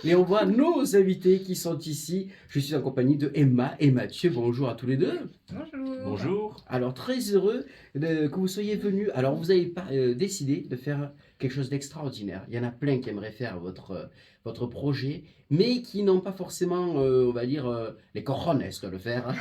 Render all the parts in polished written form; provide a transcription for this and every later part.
Et on voit nos invités qui sont ici. Je suis en compagnie de Emma et Mathieu. Bonjour à tous les deux. Bonjour. Bonjour. Alors, très heureux que vous soyez venus. Alors, vous avez décidé de faire quelque chose d'extraordinaire. Il y en a plein qui aimeraient faire votre projet, mais qui n'ont pas forcément, on va dire, les cojones de le faire, hein,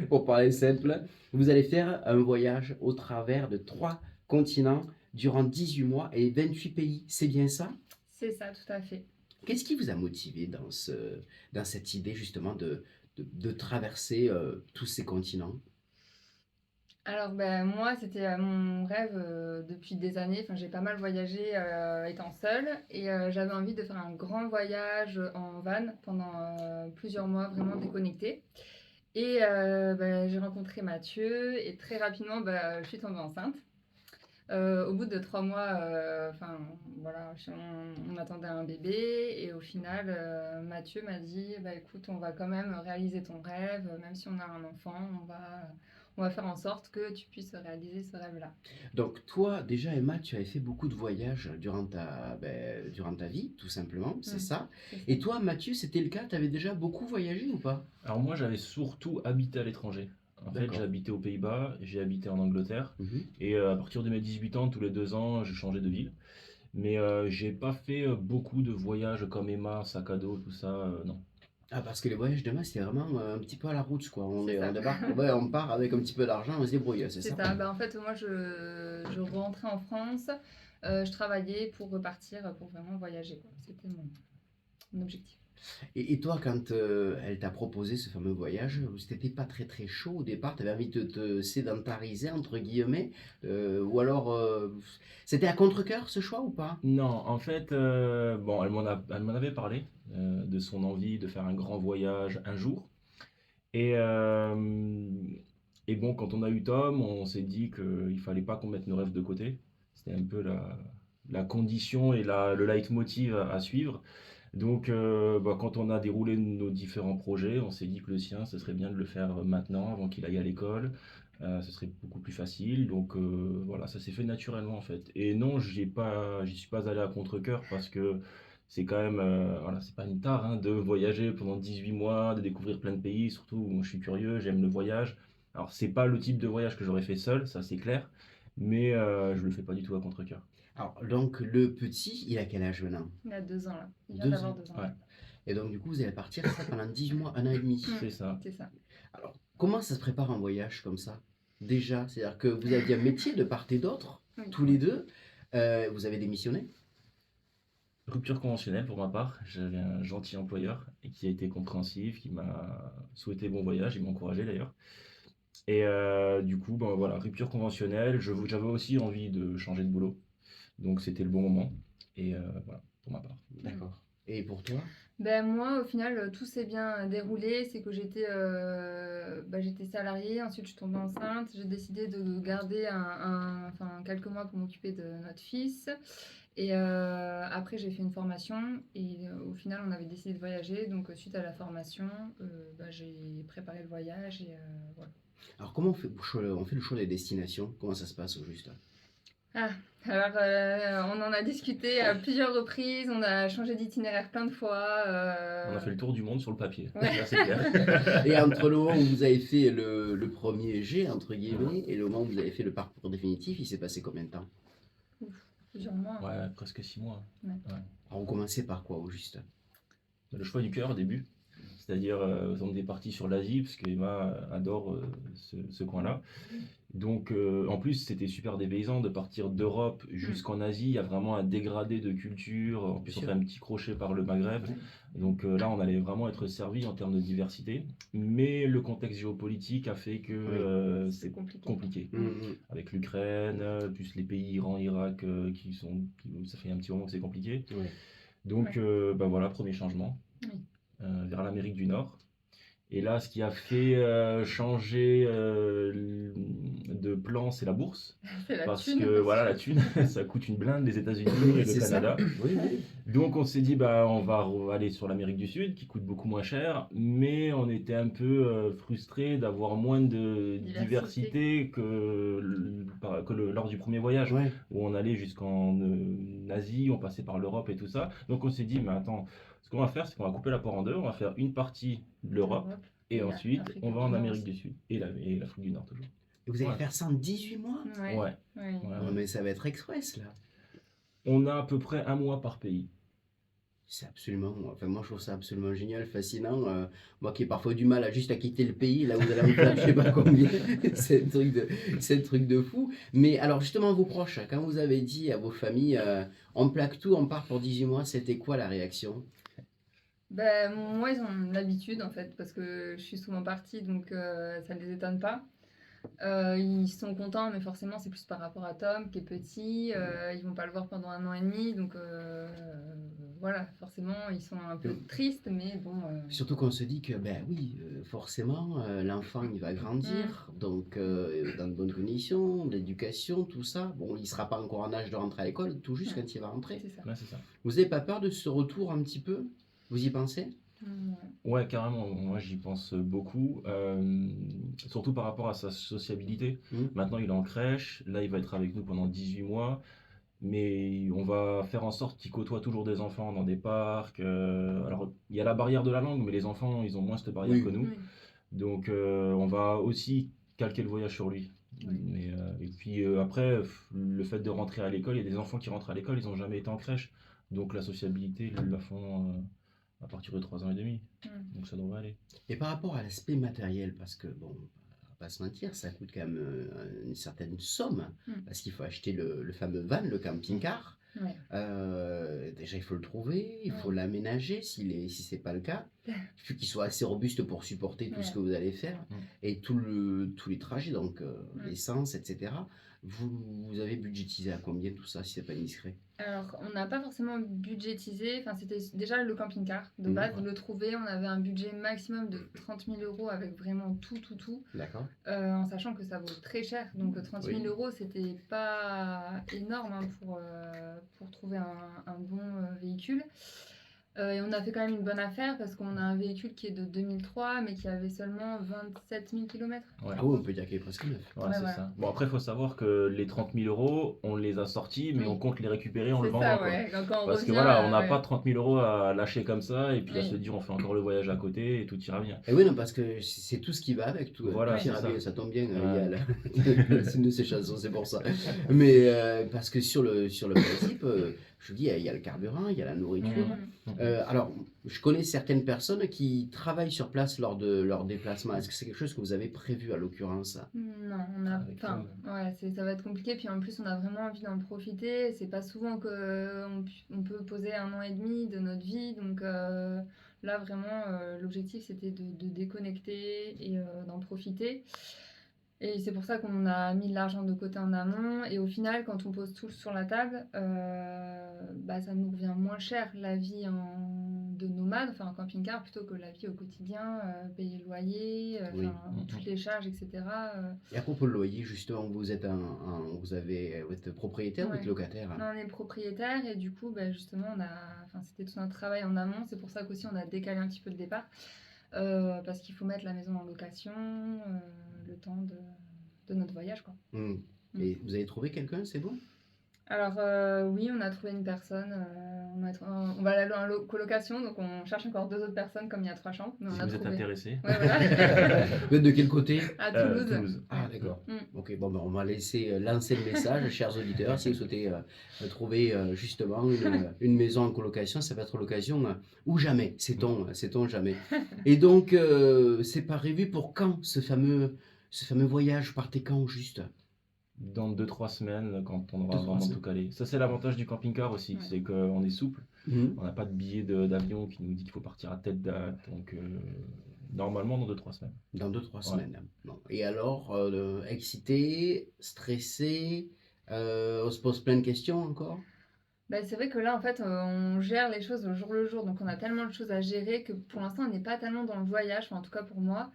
pour parler simple. Vous allez faire un voyage au travers de 3 continents durant 18 mois et 28 pays. C'est bien ça? C'est ça, tout à fait. Qu'est-ce qui vous a motivé dans cette idée justement de traverser tous ces continents? Alors, ben, moi, c'était mon rêve depuis des années. Enfin, j'ai pas mal voyagé étant seule et j'avais envie de faire un grand voyage en van pendant plusieurs mois, vraiment déconnecté. Et ben, j'ai rencontré Mathieu et très rapidement, ben, je suis tombée enceinte. Au bout de 3 mois, enfin voilà, on attendait un bébé et au final, Mathieu m'a dit, bah écoute, on va quand même réaliser ton rêve, même si on a un enfant, on va faire en sorte que tu puisses réaliser ce rêve-là. Donc toi, déjà Emma, tu avais fait beaucoup de voyages durant ta vie, tout simplement, c'est ça. C'est ça. Et toi, Mathieu, c'était le cas? Tu avais déjà beaucoup voyagé ou pas? Alors moi j'avais surtout habité à l'étranger. En fait, j'ai D'accord. habité aux Pays-Bas, j'ai habité en Angleterre Mhm. et à partir de mes 18 ans, tous les 2 ans, je changeais de ville. Mais j'ai pas fait beaucoup de voyages comme Emma, sac à dos, tout ça, non. Ah, parce que les voyages de masse, c'était vraiment un petit peu à la route, quoi. C'est On ça. débarque, ouais, on part avec un petit peu d'argent, on se débrouille, c'est C'est ça? ça. Bah, en fait, moi, je rentrais en France, je travaillais pour repartir, pour vraiment voyager, quoi. C'était mon objectif. Et toi, quand elle t'a proposé ce fameux voyage, t'étais pas très très chaud au départ, tu avais envie de te sédentariser, entre guillemets, ou alors c'était à contre-cœur ce choix ou pas? Non, en fait, bon, elle m'en avait parlé de son envie de faire un grand voyage un jour. Et, et bon, quand on a eu Tom, on s'est dit qu'il fallait pas qu'on mette nos rêves de côté. C'était un peu la condition et le leitmotiv à suivre. Donc, bah, quand on a déroulé nos différents projets, on s'est dit que le sien, ce serait bien de le faire maintenant, avant qu'il aille à l'école. Ce serait beaucoup plus facile. Donc, voilà, ça s'est fait naturellement en fait. Et non, j'y suis pas allé à contre-cœur parce que c'est quand même, voilà, c'est pas une tare hein, de voyager pendant 18 mois, de découvrir plein de pays. Surtout, moi, je suis curieux, j'aime le voyage. Alors, c'est pas le type de voyage que j'aurais fait seul, ça c'est clair, mais je le fais pas du tout à contre-cœur. Alors, donc le petit, il a quel âge maintenant? Il a 2 ans, là. Il vient 2 ans. d'avoir 2 ans. Ouais, Et donc du coup, vous allez partir ça pendant 18 mois, un an et demi. c'est ça. C'est ça. Alors, comment ça se prépare un voyage comme ça? Déjà, c'est-à-dire que vous aviez un métier de part et d'autre, Oui. tous les deux. Vous avez démissionné? Rupture conventionnelle pour ma part. J'avais un gentil employeur et qui a été compréhensif, qui m'a souhaité bon voyage, il m'a encouragé d'ailleurs. Et du coup, ben voilà, rupture conventionnelle. J'avais aussi envie de changer de boulot, donc c'était le bon moment. Et voilà, pour ma part. D'accord. Et pour toi? Ben, moi, au final, tout s'est bien déroulé. C'est que j'étais salariée. Ensuite, je suis tombée enceinte. J'ai décidé de garder enfin, quelques mois pour m'occuper de notre fils. Et après, j'ai fait une formation. Et au final, on avait décidé de voyager. Donc, suite à la formation, j'ai préparé le voyage. Et voilà. Alors, comment on fait le choix des destinations? Comment ça se passe au juste? Ah, alors, on en a discuté à plusieurs reprises. On a changé d'itinéraire plein de fois. On a fait le tour du monde sur le papier. Ouais. Là, c'est clair. Et entre le moment où vous avez fait le premier jet, entre guillemets, et le moment où vous avez fait le parcours définitif, il s'est passé combien de temps? Plusieurs mois. Ouais, presque 6 mois. Ouais. Ouais. Alors, on commençait par quoi au juste? Le choix du cœur au début. C'est-à-dire, on est parti sur l'Asie, parce qu'Emma adore ce coin-là. Donc, en plus, c'était super dépaysant de partir d'Europe jusqu'en Asie. Il y a vraiment un dégradé de culture. En plus, on Bien fait sûr. un petit crochet par le Maghreb. Ouais. Donc là, on allait vraiment être servi en termes de diversité. Mais le contexte géopolitique a fait que Oui. c'est C'est compliqué. compliqué. Mhm. Avec l'Ukraine, plus les pays Iran, Irak, ça fait un petit moment que c'est compliqué. Ouais. Donc, Ouais. bah voilà, premier changement Oui. vers l'Amérique du Nord. Et là, ce qui a fait changer de plan, c'est la bourse. C'est la Parce thune. que voilà, la thune, ça coûte une blinde, les États-Unis et le C'est ça. Canada. Oui, oui. Donc on s'est dit, bah, on va aller sur l'Amérique du Sud, qui coûte beaucoup moins cher, mais on était un peu frustrés d'avoir moins de Diversité. diversité lors du premier voyage, Ouais. où on allait jusqu'en Asie, on passait par l'Europe et tout ça. Donc on s'est dit, mais attends, ce qu'on va faire, c'est qu'on va couper la poire en deux, on va faire une partie de l'Europe, L'Europe et et ensuite l'Afrique on va du en Nord Amérique aussi. du Sud, et l'Afrique du Nord toujours. Et vous allez Ouais, faire ça en 18 mois? Ouais, ouais, oui. ouais, Non, ouais. mais ça va être express, là. On a à peu près un mois par pays. C'est absolument, enfin moi je trouve ça absolument génial, fascinant. Moi qui ai parfois du mal à juste à quitter le pays, là vous allez en faire je sais pas combien, c'est un truc de fou. Mais alors justement vos proches, quand vous avez dit à vos familles, on plaque tout, on part pour 18 mois, c'était quoi la réaction? Ben, moi, ils ont l'habitude en fait, parce que je suis souvent partie, donc ça ne les étonne pas. Ils sont contents, mais forcément, c'est plus par rapport à Tom, qui est petit. Ils vont pas le voir pendant 1 an et demi, donc voilà, forcément, ils sont un peu tristes, mais bon. Surtout qu'on se dit que, ben oui, forcément, l'enfant il va grandir, donc dans de bonnes conditions, l'éducation, tout ça. Bon, il sera pas encore en âge de rentrer à l'école, tout juste Ouais, quand il va rentrer. c'est ça. Ouais, c'est ça. Vous avez pas peur de ce retour un petit peu? Vous y pensez? Ouais. Ouais, carrément. Moi, j'y pense beaucoup. Surtout par rapport à sa sociabilité. Hmm. Maintenant, il est en crèche. Là, il va être avec nous pendant 18 mois. Mais on va faire en sorte qu'il côtoie toujours des enfants dans des parcs. Alors, il y a la barrière de la langue, mais les enfants, ils ont moins cette barrière que Oui. nous. Oui. Donc, on va aussi calquer le voyage sur lui. Oui. Mais, et puis après, le fait de rentrer à l'école, il y a des enfants qui rentrent à l'école, ils n'ont jamais été en crèche. Donc, la sociabilité, ils la font à partir de 3 ans et demi. Mm. Donc, ça devrait aller. Et par rapport à l'aspect matériel, parce que bon, on va pas se mentir, ça coûte quand même une certaine somme, Mm. parce qu'il faut acheter le fameux van, le camping-car. Ouais. Déjà, il faut le trouver, il faut Ouais. l'aménager si c'est pas le cas. Il faut qu'il soit assez robuste pour supporter tout ce Ouais. que vous allez faire Mm. et tous les trajets, donc l'essence, etc. Vous avez budgétisé à combien tout ça, si c'est pas indiscret? Alors, on n'a pas forcément budgétisé. Enfin, c'était déjà le camping-car de Mhm. base. Ouais. Le trouver, on avait un budget maximum de 30 000 euros avec vraiment tout. D'accord. En sachant que ça vaut très cher. Donc 30 000 Oui. euros, c'était pas énorme hein, pour trouver un bon véhicule. Et on a fait quand même une bonne affaire parce qu'on a un véhicule qui est de 2003 mais qui avait seulement 27 000 km. Ouais. Ah oui, on peut dire qu'il est presque neuf. Ouais, Ouais, c'est voilà. ça. Bon, après, il faut savoir que les 30 000 euros, on les a sortis, mais Oui. on compte les récupérer en le C'est vendant, ça, quoi. ouais. Quand on Parce que revient, voilà, on n'a ouais. pas 30 000 euros à lâcher comme ça, et puis à Oui. se dire on fait encore le voyage à côté et tout ira bien. Et oui, non, parce que c'est tout ce qui va avec, tout, Voilà, tout c'est ira ça. bien, ça tombe bien, il y Ouais. a c'est une de ces chansons, c'est pour ça. Mais parce que sur le principe, je vous dis, il y a le carburant, il y a la nourriture. Mhm. Alors, je connais certaines personnes qui travaillent sur place lors de leur déplacement. Est-ce que c'est quelque chose que vous avez prévu à l'occurrence? Non, on a. Avec Enfin, ouais, ça va être compliqué. Puis en plus, on a vraiment envie d'en profiter. C'est pas souvent on peut poser 1 an et demi de notre vie. Donc là, vraiment, l'objectif, c'était de déconnecter et d'en profiter. Et c'est pour ça qu'on a mis de l'argent de côté en amont. Et au final, quand on pose tout sur la table, bah, ça nous revient moins cher la vie de nomade, enfin en camping-car, plutôt que la vie au quotidien, payer le loyer, Oui. enfin, toutes les charges, etc. Et à propos de loyer, justement, vous êtes vous êtes propriétaire ou vous êtes Ouais. locataire? Non, on est propriétaire et du coup, bah, justement, enfin, c'était tout un travail en amont. C'est pour ça qu'aussi on a décalé un petit peu le départ. Parce qu'il faut mettre la maison en location le temps de notre voyage, quoi. Hmm. Mm. Et vous avez trouvé quelqu'un, c'est bon? Alors oui, on a trouvé une personne. On va aller en colocation, donc on cherche encore 2 autres personnes comme il y a 3 chambres. Mais on Si a vous êtes trouvé. intéressé, Ouais, voilà. Vous êtes de quel côté? À Toulouse. Toulouse. Ah, d'accord. Mm. Ok, bon, ben, on va laisser lancer le message, chers auditeurs. Si vous souhaitez trouver justement une maison en colocation, ça va être l'occasion ou jamais, sait-on jamais. Et donc, c'est pas prévu pour quand ce fameux voyage? Vous partez quand juste? Dans 2-3 semaines, quand on aura 2-3 vraiment semaines. tout calé. Ça, c'est l'avantage du camping-car aussi, Ouais. c'est qu'on est souple. Mhm. On n'a pas de billet d'avion qui nous dit qu'il faut partir à telle date. Donc, normalement, dans 2-3 semaines. Dans 2-3 Ouais. semaines. Bon. Et alors, excité, stressé, on se pose plein de questions encore? Bah, c'est vrai que là, en fait, on gère les choses au jour le jour. Donc, on a tellement de choses à gérer que pour l'instant, on n'est pas tellement dans le voyage, enfin, en tout cas pour moi.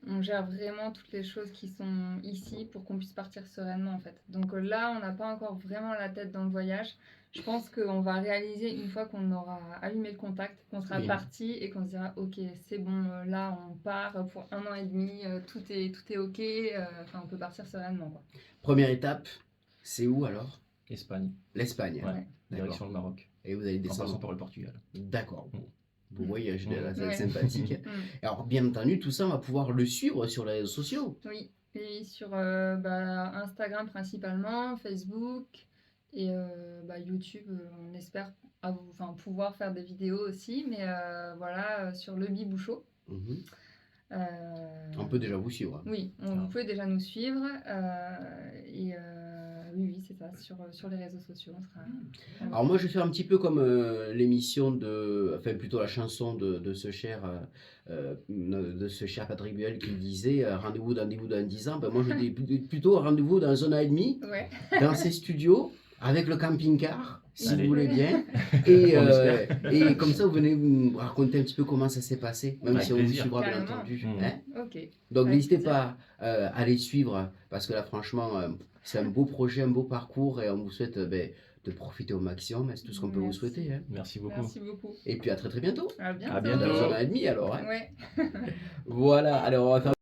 On gère vraiment toutes les choses qui sont ici pour qu'on puisse partir sereinement, en fait. Donc là, on n'a pas encore vraiment la tête dans le voyage. Je pense qu'on va réaliser une fois qu'on aura allumé le contact, qu'on sera Bien. parti et qu'on se dira ok, c'est bon, là on part pour 1 an et demi, tout est ok, enfin on peut partir sereinement quoi. Première étape, c'est où alors? Espagne, L'Espagne. ouais, D'accord. direction le Maroc, Et vous allez en passant descendre. par le Portugal. D'accord. Mm. Beau voyage, là, ça va être Ouais. sympathique. Mm. Alors, bien entendu, tout ça, on va pouvoir le suivre sur les réseaux sociaux. Oui, et sur Instagram principalement, Facebook et YouTube, on espère pouvoir faire des vidéos aussi, mais voilà, sur Le Bibouchot. Mhm. Euh, On peut déjà vous suivre. Oui, vous pouvez déjà nous suivre. Oui, c'est ça, sur les réseaux sociaux. Alors moi, je vais faire un petit peu comme l'émission enfin plutôt la chanson de ce cher Patrick Buel qui disait rendez-vous dans 10 ans. Ben, moi, je dis plutôt rendez-vous dans 1 an et demi Ouais. dans ces studios avec le camping-car, si Allez. vous voulez bien. Et, On espère. et comme ça, vous venez me raconter un petit peu comment ça s'est passé, même Avec si on vous plaisir. suivra bien Carrément. entendu. Mhm. Hein. Ok. Donc Avec n'hésitez plaisir. pas à les suivre parce que là franchement c'est un beau projet, un beau parcours et on vous souhaite de profiter au maximum, c'est tout ce qu'on peut vous Merci. souhaiter. Hein. Merci beaucoup. Merci beaucoup. Et puis à très très bientôt. À bientôt. À bientôt. Dans 1 an et demi alors. Hein. Ouais. Voilà, alors on va faire